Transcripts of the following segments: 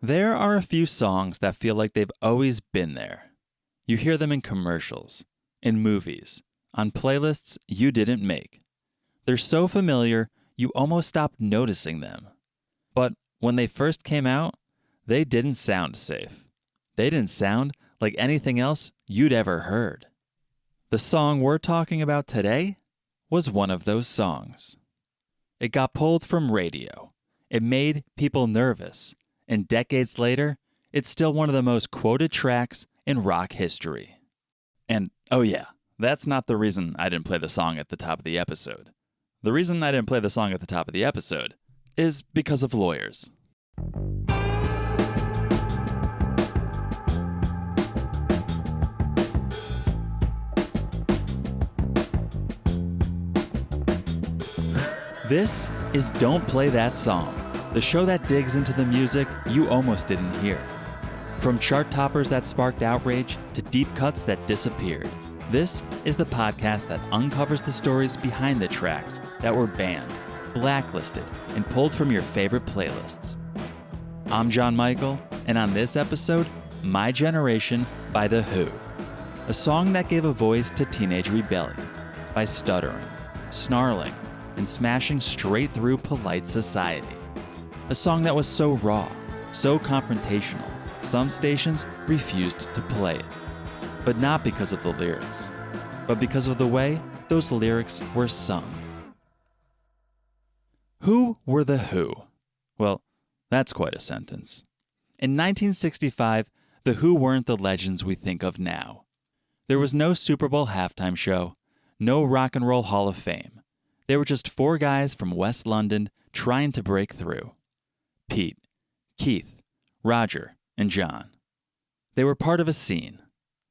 There are a few songs that feel like they've always been there. You hear them in commercials, in movies, on playlists you didn't make. They're so familiar, you almost stop noticing them. But when they first came out, they didn't sound safe. They didn't sound like anything else you'd ever heard. The song we're talking about today was one of those songs. It got pulled from radio. It made people nervous. And decades later, it's still one of the most quoted tracks in rock history. And oh yeah, that's not the reason I didn't play the song at the top of the episode. The reason I didn't play the song at the top of the episode is because of lawyers. This is Don't Play That Song, the show that digs into the music you almost didn't hear. From chart toppers that sparked outrage to deep cuts that disappeared, this is the podcast that uncovers the stories behind the tracks that were banned, blacklisted, and pulled from your favorite playlists. I'm John Michael, and on this episode, My Generation by The Who, a song that gave a voice to teenage rebellion by stuttering, snarling, and smashing straight through polite society. A song that was so raw, so confrontational, some stations refused to play it. But not because of the lyrics, but because of the way those lyrics were sung. Who were The Who? Well, that's quite a sentence. In 1965, The Who weren't the legends we think of now. There was no Super Bowl halftime show, no Rock and Roll Hall of Fame. They were just four guys from West London trying to break through. Pete, Keith, Roger, and John. They were part of a scene.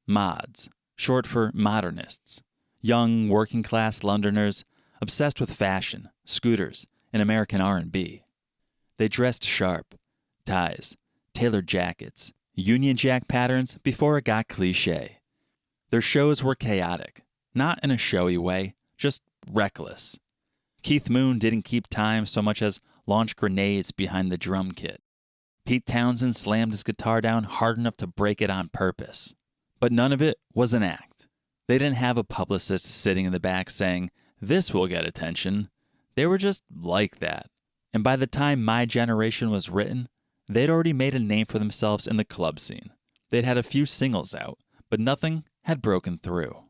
Mods, short for modernists. Young, working-class Londoners obsessed with fashion, scooters, and American R&B. They dressed sharp. Ties, tailored jackets, Union Jack patterns before it got cliché. Their shows were chaotic. Not in a showy way, just reckless. Keith Moon didn't keep time so much as launch grenades behind the drum kit. Pete Townsend slammed his guitar down hard enough to break it on purpose. But none of it was an act. They didn't have a publicist sitting in the back saying, "This will get attention." They were just like that. And by the time My Generation was written, they'd already made a name for themselves in the club scene. They'd had a few singles out, but nothing had broken through.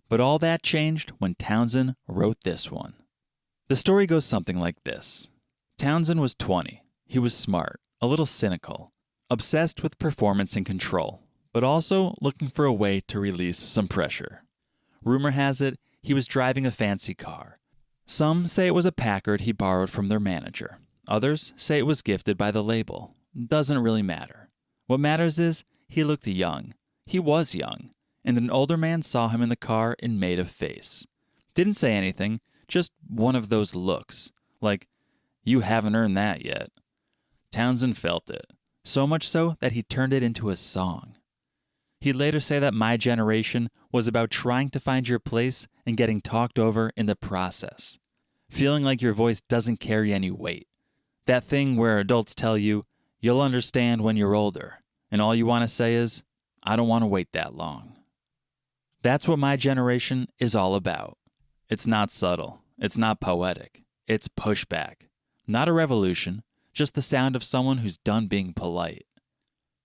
But all that changed when Townsend wrote this one. The story goes something like this. Townsend was 20. He was smart, a little cynical, obsessed with performance and control, but also looking for a way to release some pressure. Rumor has it he was driving a fancy car. Some say it was a Packard he borrowed from their manager. Others say it was gifted by the label. Doesn't really matter. What matters is he looked young. He was young, and an older man saw him in the car and made a face. Didn't say anything, just one of those looks, like, "You haven't earned that yet." Townsend felt it, so much so that he turned it into a song. He'd later say that My Generation was about trying to find your place and getting talked over in the process. Feeling like your voice doesn't carry any weight. That thing where adults tell you, "You'll understand when you're older," and all you want to say is, "I don't want to wait that long." That's what My Generation is all about. It's not subtle. It's not poetic. It's pushback. Not a revolution, just the sound of someone who's done being polite.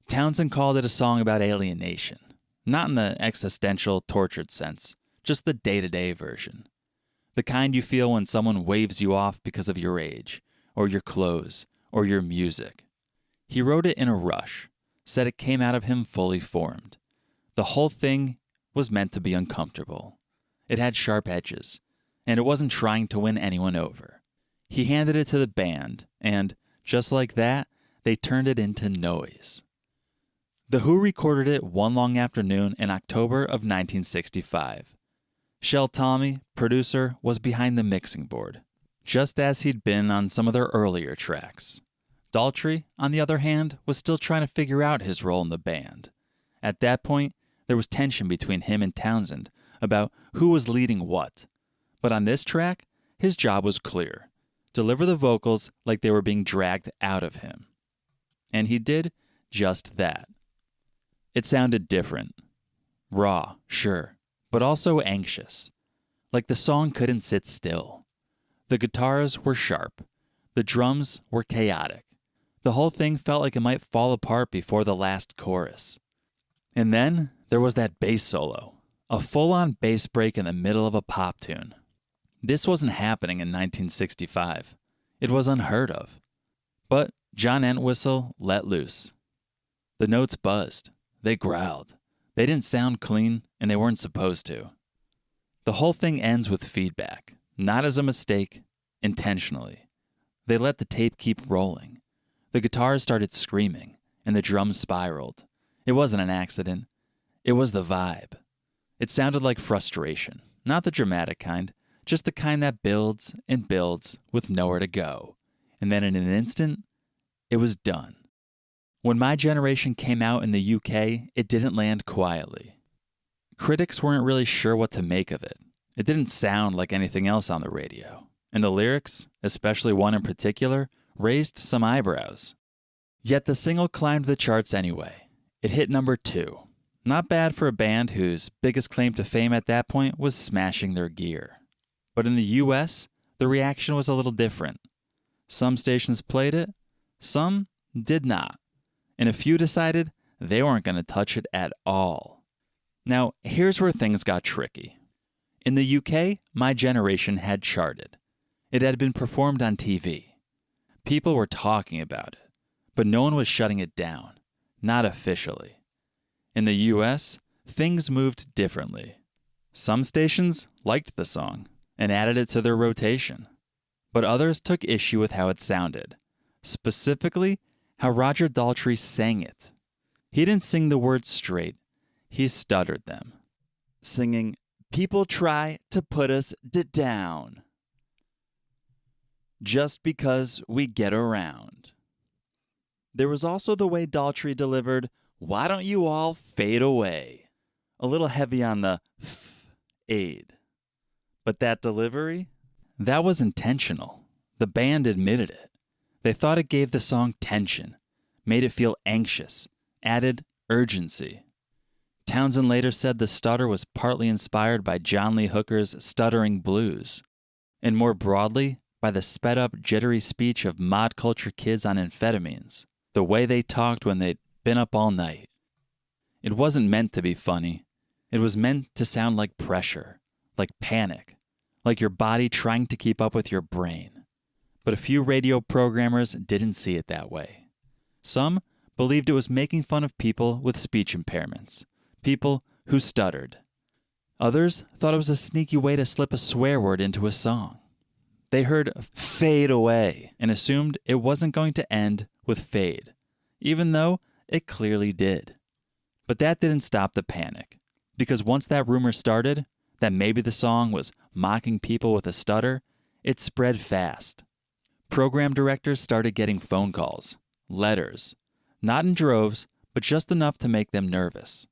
Townsend called it a song about alienation. Not in the existential, tortured sense, just the day-to-day version. The kind you feel when someone waves you off because of your age, or your clothes, or your music. He wrote it in a rush, said it came out of him fully formed. The whole thing was meant to be uncomfortable. It had sharp edges, and it wasn't trying to win anyone over. He handed it to the band, and, just like that, they turned it into noise. The Who recorded it one long afternoon in October of 1965. Shel Talmy, producer, was behind the mixing board, just as he'd been on some of their earlier tracks. Daltrey, on the other hand, was still trying to figure out his role in the band. At that point, there was tension between him and Townsend about who was leading what. But on this track, his job was clear. Deliver the vocals like they were being dragged out of him. And he did just that. It sounded different. Raw, sure, but also anxious. Like the song couldn't sit still. The guitars were sharp. The drums were chaotic. The whole thing felt like it might fall apart before the last chorus. And then there was that bass solo, a full-on bass break in the middle of a pop tune. This wasn't happening in 1965. It was unheard of. But John Entwistle let loose. The notes buzzed. They growled. They didn't sound clean, and they weren't supposed to. The whole thing ends with feedback, not as a mistake, intentionally. They let the tape keep rolling. The guitars started screaming, and the drums spiraled. It wasn't an accident. It was the vibe. It sounded like frustration, not the dramatic kind, just the kind that builds and builds with nowhere to go. And then in an instant, it was done. When My Generation came out in the UK, it didn't land quietly. Critics weren't really sure what to make of it. It didn't sound like anything else on the radio. And the lyrics, especially one in particular, raised some eyebrows. Yet the single climbed the charts anyway. It hit number 2. Not bad for a band whose biggest claim to fame at that point was smashing their gear. But in the US, the reaction was a little different. Some stations played it, some did not. And a few decided they weren't going to touch it at all. Now, here's where things got tricky. In the UK, My Generation had charted. It had been performed on TV. People were talking about it, but no one was shutting it down, not officially. In the US, things moved differently. Some stations liked the song and added it to their rotation, but others took issue with how it sounded, specifically how Roger Daltrey sang it. He didn't sing the words straight, he stuttered them, singing, "People try to put us down, just because we get around." There was also the way Daltrey delivered, "Why don't you all fade away?" A little heavy on the f-aid. But that delivery, that was intentional. The band admitted it. They thought it gave the song tension, made it feel anxious, added urgency. Townsend later said the stutter was partly inspired by John Lee Hooker's stuttering blues, and more broadly, by the sped-up, jittery speech of mod culture kids on amphetamines, the way they talked when they'd been up all night. It wasn't meant to be funny. It was meant to sound like pressure, like panic, like your body trying to keep up with your brain. But a few radio programmers didn't see it that way. Some believed it was making fun of people with speech impairments, people who stuttered. Others thought it was a sneaky way to slip a swear word into a song. They heard fade away and assumed it wasn't going to end with fade, even though it clearly did. But that didn't stop the panic, because once that rumor started, that maybe the song was mocking people with a stutter, it spread fast. Program directors started getting phone calls, letters, not in droves, but just enough to make them nervous.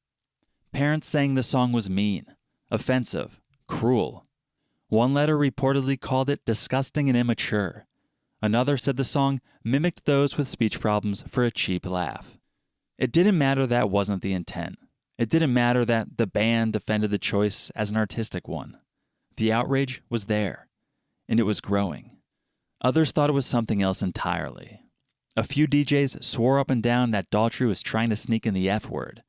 Parents saying the song was mean, offensive, cruel. One letter reportedly called it disgusting and immature. Another said the song mimicked those with speech problems for a cheap laugh. It didn't matter that wasn't the intent. It didn't matter that the band defended the choice as an artistic one. The outrage was there, and it was growing. Others thought it was something else entirely. A few DJs swore up and down that Daltrey was trying to sneak in the F word,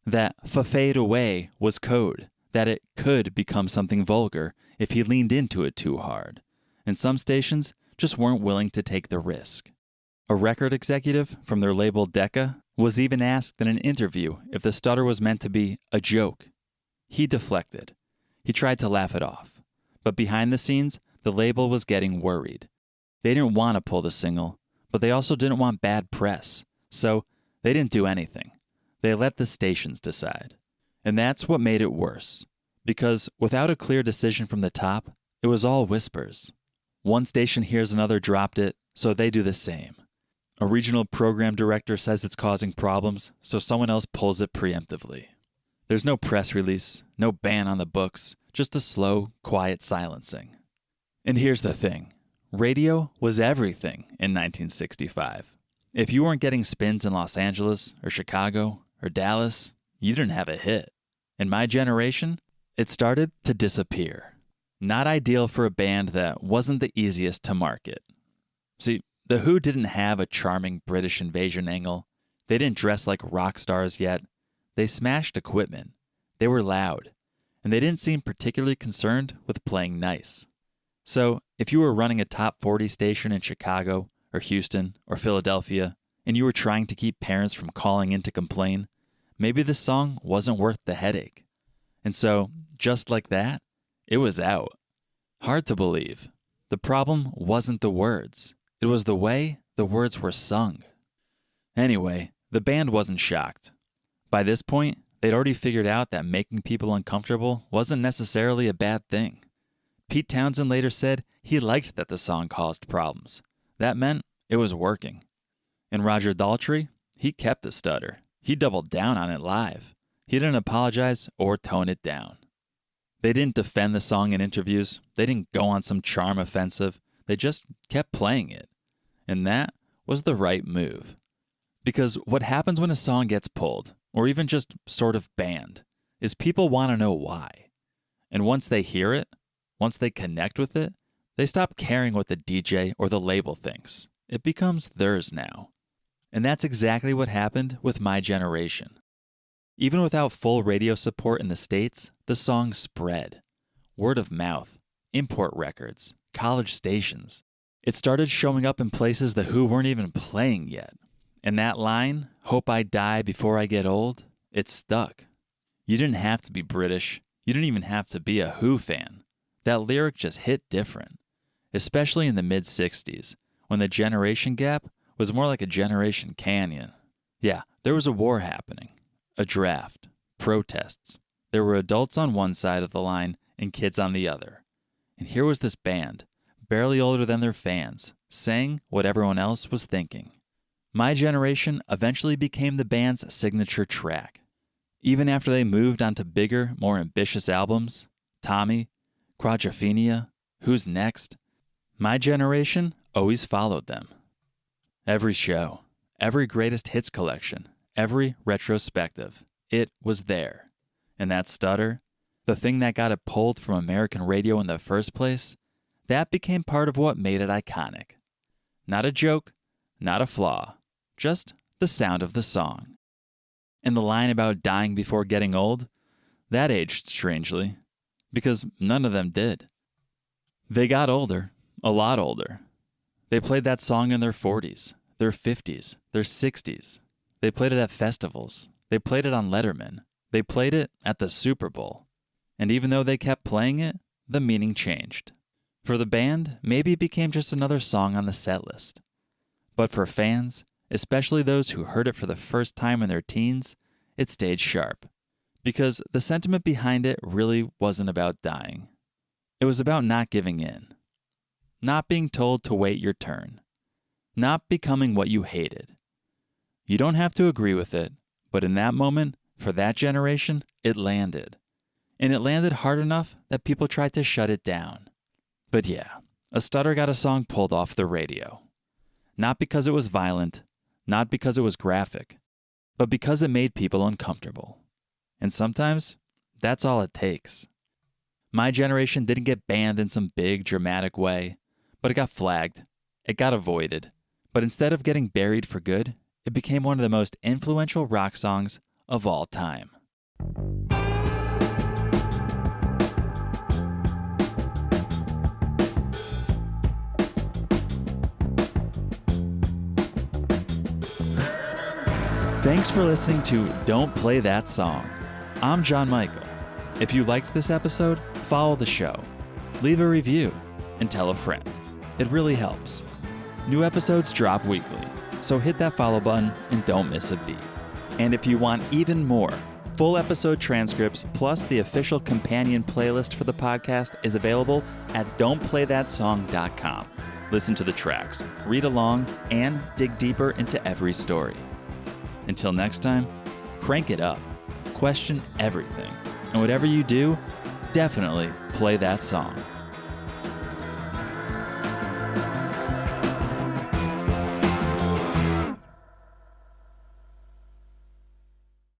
that fade away was code, that it could become something vulgar if he leaned into it too hard, and some stations just weren't willing to take the risk. A record executive from their label Decca was even asked in an interview if the stutter was meant to be a joke. He deflected. He tried to laugh it off. But behind the scenes, the label was getting worried. They didn't want to pull the single, but they also didn't want bad press. So they didn't do anything. They let the stations decide. And that's what made it worse. Because without a clear decision from the top, it was all whispers. One station hears another dropped it, so they do the same. A regional program director says it's causing problems, so someone else pulls it preemptively. There's no press release, no ban on the books, just a slow, quiet silencing. And here's the thing. Radio was everything in 1965. If you weren't getting spins in Los Angeles or Chicago or Dallas, you didn't have a hit. In my generation, it started to disappear. Not ideal for a band that wasn't the easiest to market. See, The Who didn't have a charming British invasion angle. They didn't dress like rock stars yet. They smashed equipment. They were loud. And they didn't seem particularly concerned with playing nice. So, if you were running a top 40 station in Chicago or Houston or Philadelphia, and you were trying to keep parents from calling in to complain, maybe this song wasn't worth the headache. And so, just like that, it was out. Hard to believe. The problem wasn't the words. It was the way the words were sung. Anyway, the band wasn't shocked. By this point, they'd already figured out that making people uncomfortable wasn't necessarily a bad thing. Pete Townsend later said he liked that the song caused problems. That meant it was working. And Roger Daltrey, he kept the stutter. He doubled down on it live. He didn't apologize or tone it down. They didn't defend the song in interviews. They didn't go on some charm offensive. They just kept playing it. And that was the right move. Because what happens when a song gets pulled, or even just sort of banned, is people want to know why. And once they hear it, once they connect with it, they stop caring what the DJ or the label thinks. It becomes theirs now. And that's exactly what happened with My Generation. Even without full radio support in the States, the song spread. Word of mouth, import records, college stations. It started showing up in places The Who weren't even playing yet. And that line, "Hope I die before I get old," it stuck. You didn't have to be British. You didn't even have to be a Who fan. That lyric just hit different. Especially in the mid-60s, when the generation gap was more like a generation canyon. Yeah, there was a war happening. A draft. Protests. There were adults on one side of the line and kids on the other. And here was this band, barely older than their fans, saying what everyone else was thinking. My Generation eventually became the band's signature track. Even after they moved on to bigger, more ambitious albums, Tommy, Quadrophenia, Who's Next, My Generation always followed them. Every show, every greatest hits collection, every retrospective, it was there. And that stutter, the thing that got it pulled from American radio in the first place, that became part of what made it iconic. Not a joke, not a flaw, just the sound of the song. And the line about dying before getting old, that aged strangely, because none of them did. They got older, a lot older. They played that song in their 40s, their 50s, their 60s. They played it at festivals. They played it on Letterman. They played it at the Super Bowl. And even though they kept playing it, the meaning changed. For the band, maybe it became just another song on the set list. But for fans, especially those who heard it for the first time in their teens, it stayed sharp. Because the sentiment behind it really wasn't about dying. It was about not giving in. Not being told to wait your turn. Not becoming what you hated. You don't have to agree with it, but in that moment, for that generation, it landed. And it landed hard enough that people tried to shut it down. But yeah, a stutter got a song pulled off the radio. Not because it was violent, not because it was graphic, but because it made people uncomfortable. And sometimes, that's all it takes. My Generation didn't get banned in some big, dramatic way, but it got flagged. It got avoided. But instead of getting buried for good, it became one of the most influential rock songs of all time. Thanks for listening to Don't Play That Song. I'm John Michael. If you liked this episode, follow the show, leave a review, and tell a friend. It really helps. New episodes drop weekly, so hit that follow button and don't miss a beat. And if you want even more, full episode transcripts plus the official companion playlist for the podcast is available at don'tplaythatsong.com. Listen to the tracks, read along, and dig deeper into every story. Until next time, crank it up, question everything, and whatever you do, definitely play that song.